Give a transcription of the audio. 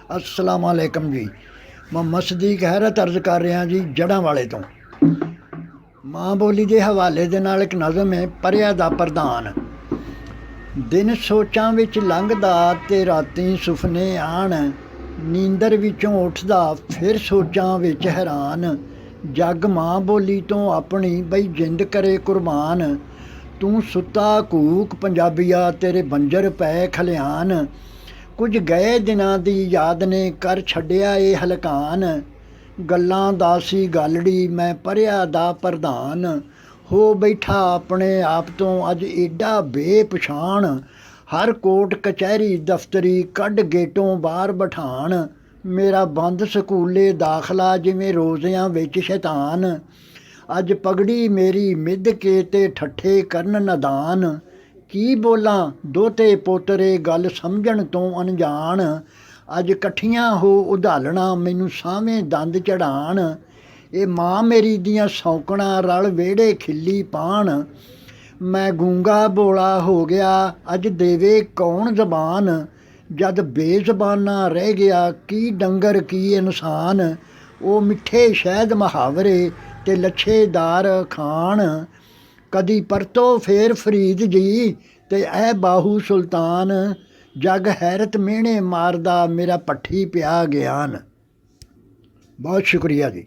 अस्सलाम वालेकुम जी। मोहम्मद सदीक हैरत अर्ज कर रहा जी जड़ां वाले तो। माँ बोली के हवाले दे नाल एक नज़म है परिया दा प्रधान। दिन सोचां विच लंघदा ते रातीं सुफने आण, नींदर विचों उठदा फिर सोचां विच हैरान। जग माँ बोली तो अपनी बई जिंद करे कुर्बान, तू सुता कूक पंजाबिया तेरे बंजर पै खलियान। कुछ गए दिनां दी याद ने कर छड्डिया ए हलकान, गल्लां दा सी गालड़ी मैं परिया दा प्रधान। हो बैठा अपने आप तो अज एडा बेपछाण, हर कोट कचहरी दफ्तरी कढ गेटों बाहर बठान। मेरा बंद सकूले दाखला जिवें रोज़ियां विच शैतान, अज पगड़ी मेरी मिध के ते ठट्ठे करन नदान। की बोलां दोते पोतरे गल समझण तो अनजान, अज कट्ठियां हो उधालना मैनू सावें दंद चढ़ाण। ये माँ मेरी दियां सौकणां रल वेड़े खिल्ली पाण, मैं गूंगा बोला हो गया अज देवे कौन जबान। जद बेजबाना रह गया की डंगर की इंसान, वो मिठे शहद मुहावरे ते लच्छेदार खाण। कदी परतो फेर फरीद जी ते ऐ बाहू सुल्तान, जग हैरत मेहने मारदा मेरा पट्ठी पिया ज्ञान। बहुत शुक्रिया जी।